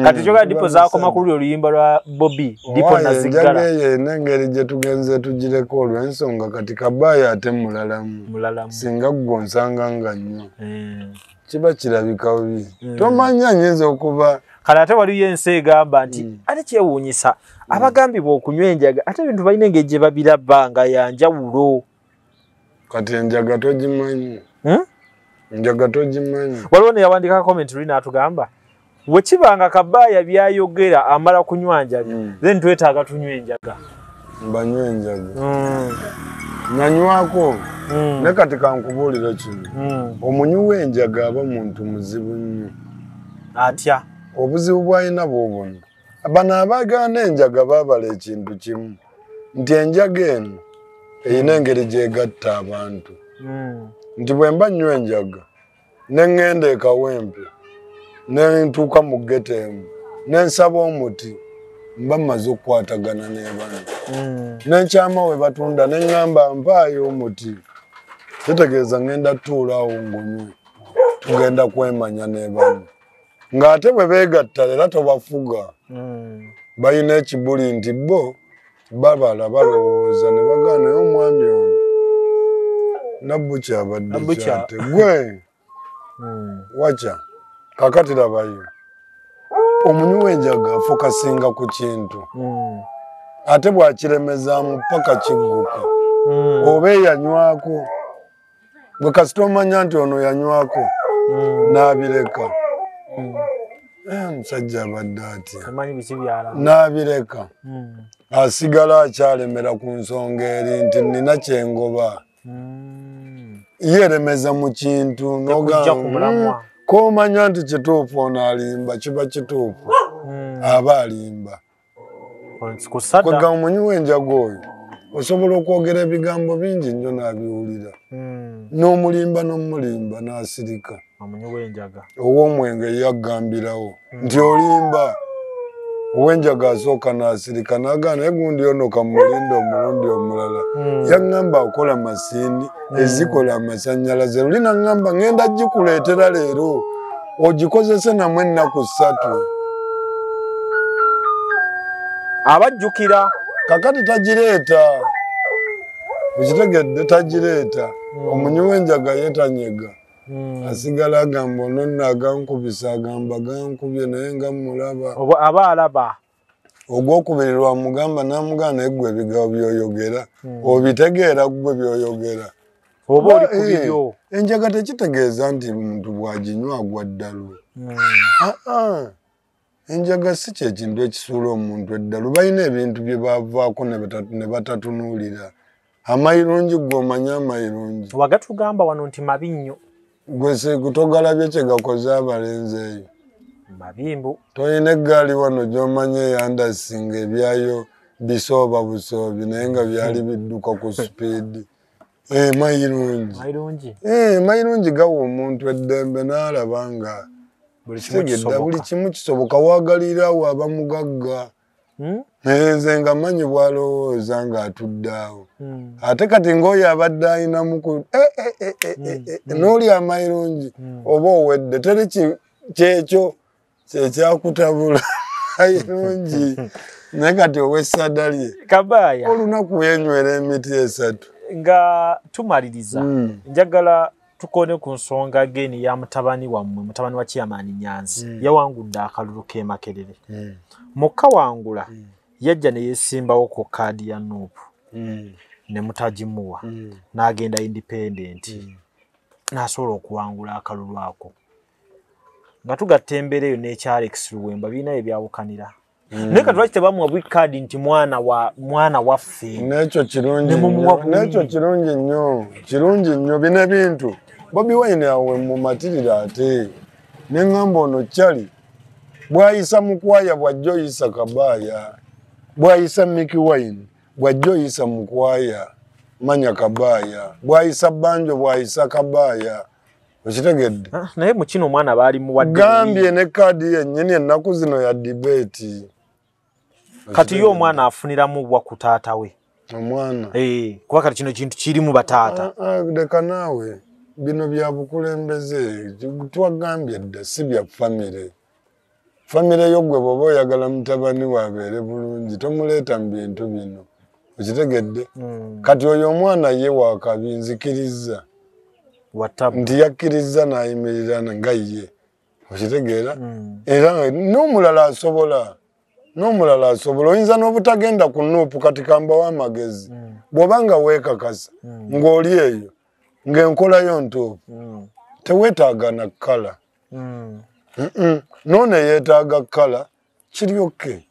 kati kyogala ndipo zaakoma ku luli oluyimba lwa Bobby ndipo nazigala enjaga eyo n'engeri gye tugenze tugireko olw'ensonga kati kabaaya ate mulalamu singa ggonsanga nga nnyo kiba kirabika bubi tomanya nyinza okuba kale ate waliyo ensi egamba nti ate kyewuunyisa abagambibwa okunywa enjaga ate ebintu balina engeri gye babiraba nga yanjawulo kati enjaga togimanyi enjaga togimanyi waliwo ne yawandika comment luli n'atugamba bwe kibanga kabaaya byayogera amala kunywa njaga then twetaaga tunywa enjaga mbanywa enjaga nanywako ne kati kankubuulira kino omunywi w'enjaga aba muntu muzibu nnyo atya obuzibu bw'alina bw'obona bano abaagaana enjaga baabala ekintu kimu nti enjaga eno erina engeri gy'egatta abantu nti bwe mba nnywa enjaga ne ŋŋenda e Kawempe nentuuka mu getemu nensaba omuti mba mmaze okukwatagana n'ebano nenkyama we batunda neŋŋamba mpaayo omuti kitegeeza ngenda tutuulaawo ngunywe tugenda kwemanya n'ebano ng'ate bwe beegatta era tobafuga balina ekibuli nti bo babala balowooza ne bagaana naye omwami ono nabbuki abadde kyate gwe waca kakati labayo omunywi w'enjaga afokasinga ku kintu ate bw'akiremezaamu paka kigguka oba eyanywako bwe kasita omanya nti ono yanywako n'abireka omusajja abadde atya n'abireka asigala akyalemera ku nsonga eri nti nina kyengoba yeremeza mu kintu n'ogamba k'omanya nti kituufu ono alimba kiba kituufu aba alimba kwega omunywi w'enjaga oyo osobola okwogera ebigambo bingi nnyo n'abiwulira n'omulimba n'omulimba n'asirika ow'omwenge yaggambirawo nti olimba ow'enjaga asooka n'asirika n'agaana egundi onoka mulinda omulundi omulala yaŋŋamba akola masiini ezikola amasannyalaze luli naŋŋamba ŋŋenda gikuleetera leero ogikozese namwe ennaku 3 abajjukira kakati tagireeta okitegedde tagireeta omunywi w'enjaga yetanyega asigala agamba ono nno agankubisa agamba gankubye naye nga mulaba aba alaba ogwokubirirwa mugamba n'amugaana eggwe ebigabo byoyogera obitegeera ggwe byoyogera oba oli ku bibyo enjaga tekitegeeza nti muntu bw'aginywa agwa ddalu enjaga si kyekintu ekisuula omuntu eddalu balina ebintu bye bavaako ne batatunuulira amayirungi gw'omanya amayirungi wagatugamba wano nti mabi nnyo gwe kutogalabye kye gakoze abalenzi eyo mabimbu toyina eggaali wano gy'omanya eyandasinga ebyayo bisooba busoobi naye nga byali bidduka ku supiidi mayirungi gawa omuntu eddembe n'alaba nga kitegedda buli kimu kisoboka waagalirawo abamugagga nze nga manyi bw'alowooza ng'atudde awo ate kati ng'oyo abadde ayinamuku n'oli amayirungi oba owedde teri kyekyo kyekyakutabula ayirungi naye kati ow'essadda lye kabaaya olunaku yenywera emiti 3 nga tumaliriza njagala tukone ku nsonga geni ya mutabani wammwe mutabani wa Chairman Nyanzi yawangudde akalulu k'e Makerere mukawangula yajja ne yesimbawo ku kaadi ya Nuupu ne mutagimuwa n'agenda independent n'asobola okuwangula akalulu ako nga tugatta embeera eyo n'ekya Alex Luwemba birina ebyawukanira naye kati lwaki tebamuwa bwikaadi nti mwana waffe nekyo kirungi nnyo bino ebintu Bobi Wine awe mumatirira ate neŋŋamba ono Chali bw'ayisa mukwaya bw'ajja oyisa Kabaaya bw'ayisa Mickey Wine bw'ajja oyisa mukwaya manya Kabaaya bw'ayisa Banjo bw'ayisa Kabaaya okitegedde naye mu kino omwana baali muwadde gambye ne kaadi yennyini ennaku zino ya debate kati yo omwana afuniramu bwa ku taata we omwana kuba kati kino kintu kirimu bataata leka naawe bino bya bukulembeze twagambye dda si bya famire yo gwe bw'oba oyagala mutabani waabeere bulungi tomuleeta mu bintu bino okitegedde kati oyo omwana ye waakabi nzikiriza nti yakkiriza n'ayimirira nga ye okitegeera era n'omulala asobola oyinza n'obutagenda ku Nuupu kati kambawo amagezi bw'oba nga weekakasa ng'oli eyo ng'enkolayo ntuufu teweetaaga na kkala noone yeetaaga kkala kiryoke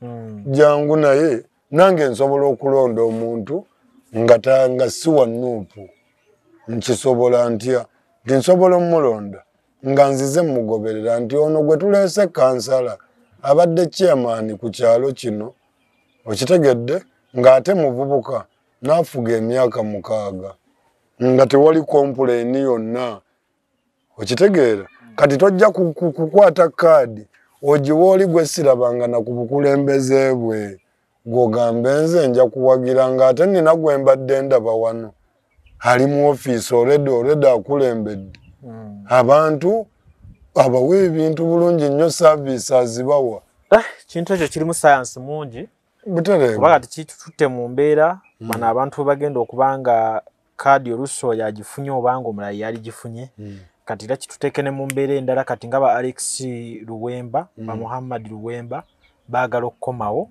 jangu naye nange nsobola okulonda omuntu nga si wa Nuupu nkisobola ntya nti nsobola omulonda nga nzize mugoberera nti ono gwe tuleese kansala abadde chairman ku kyalo kino okitegedde ng'ate muvubuka n'afuga emyaka 6 nga tewali complain yonna okitegeera kati tojja kukwata kaadi ogiwooli gwe sirabanga na ku bukulembeze bwe gwogambe nze nja kuwagira ng'ate nina gwe mbadde ndaba wano ali mu ofiisi oledi akulembedde abantu abawa ebintu bulungi nnyo saaviisi azibawa kintu ekyo kirimu sayansi mungi butereevu kuba kati kitututte mu mbeera bano abantu bagenda okubanga kaadi oluusi oyo agifunye obanga omulala yali gifunye kati era kituteeke ne mu mbeera endala kati nga ba Alex Luwemba ba Muhammad Luwemba baagala okukomawo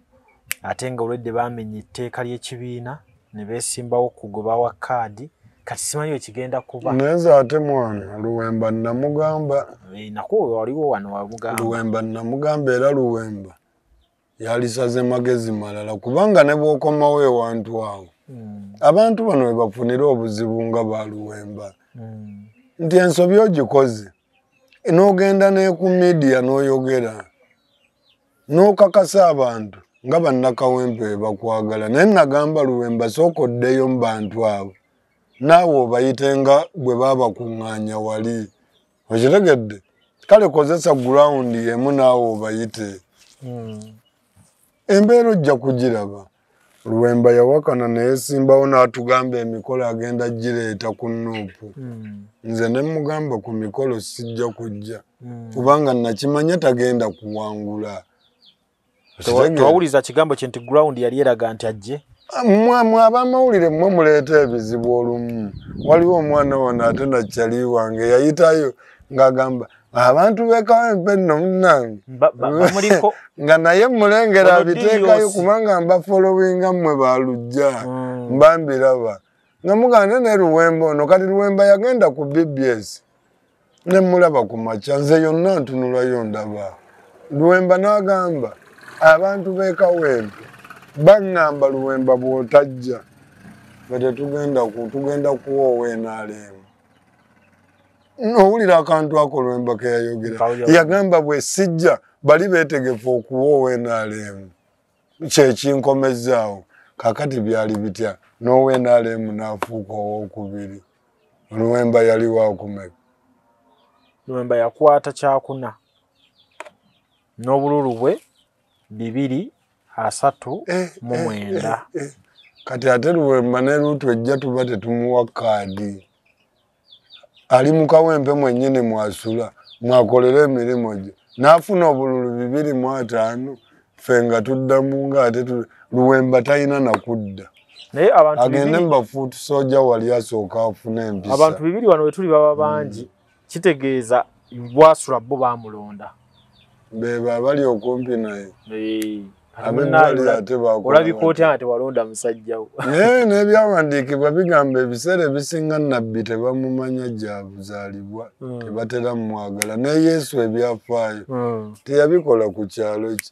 ate nga olwedde baamenya etteeka ly'ekibiina ne beesimbawo kugobawa kaadi kati simanyi ekigenda kuba naye ate mwana Luwemba namugamba nako waliwo wano wamugamba Luwemba namugamba era Luwemba yalisaze magezi malala kubanga ne bw'okomawo ewantu awo abantu bano we bafunira obuzibu nga ba Luwemba nti ensobi ogikoze n'ogenda ne ku media n'oyogera n'okakasa abantu nga bannakawempe bakwagala naye nagamba Luwemba sooka oddeyo mu bantu abo naawe obayite nga bwe baabakuŋŋaanya wali okitegedde kale kozesa gurawundi yemu naawe obayite embeera ojja kugiraba Luwemba yawakana neyesimbawo n'atugamba emikolo agenda gireeta ku Nuupu nze ne mugamba ku mikolo sijja kujja kubanga nakimanya tagenda kuwangula tewawuliza kigambo kye nti ground yali eraga nti ajje mwe abamawulire mmwe muleeta ebizibu olumu waliwo omwana wano ate nakyali wange yayitayo ng'agamba abantu b'ekawempe nno munnange nga naye mulengera abiteekayo kubanga mbafolowinga mmwe balujja mbambiraba nga muganda ne Luwemba ono kati Luwemba yagenda ku BBS ne mulaba ku makya nze yonna ntunulayo ndaba Luwemba n'agamba abantu b'ekawempe baŋŋamba Luwemba bw'otajja nga tugenda kuwoowa NRM owulira akantu ako Luwemba ke yayogera yagamba bwe sijja bali beetegefu okuwoowa NRM kyekinkomezaawo kakati byali bitya n'owa NRM n'afuuka owookubiri Luwemba yali waakumeka Luwemba yakwata kyakuna n'obululu bwe 239 kati ate Luwemba ne Luutu ejja tuba tetumuwa kaadi ali mu kawempe mwennyini mwasula mwakolera emirimu gye n'afuna obululu 205 ffe nga tuddamu ng'ate Luwemba talina nakudda naye abantu agende mubafuutu soja wali asooka afuna empisa abantu 2 wano we tuli baba bangi kitegeeza bwasula bo baamulonda beba abali okumpi naye olabikooti ate walonda musajjawo n'ebyawandiikibwa bigamba ebiseera ebisinga nabbi tebamumanya gyabuzaalibwa tebatera mumwagala ne Yesu ebyafaayo teyabikola ku kyalo kye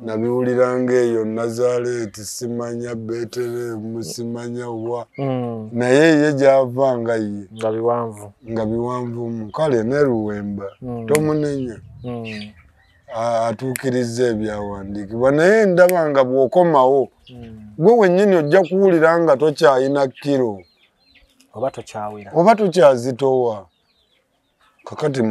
nabiwuliranga eyo Nazaaleeti simanya Betelehemu simanya wa naye ye gyava nga ye nga biwanvumu kale ne Luwemba tomunenya atuukiriza ebyawandiikibwa naye ndaba nga bw'okomawo gwe wennyini ojja kuwulira nga tokyayina kiro oba tokyazitowa kakati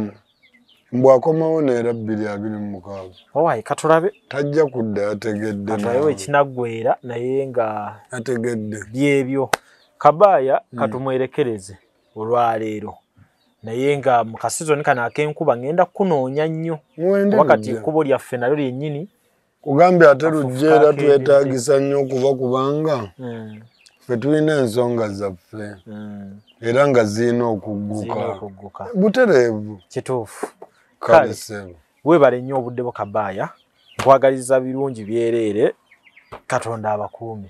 bw'akomawo neera 226 owaye katulabe tajja kudda yategedde naye ekinaggweera naye nga yategedde byebyo Kabaaya katumwerekereze olwaleero naye nga mu kasizoni kano ak'enkuba ngenda kunoonya nnyo wakati ekkubo lyaffe nalyo lyennyini kugambye ate lujja era twetaagisa nnyo okuba kubanga ffe tulina ensonga zaffe era nga zirina okugguka butereevu kituufu kale sebo weebale nnyo obudde bwo Kabaaya nkwagaliza birungi byereere Katonda abakuume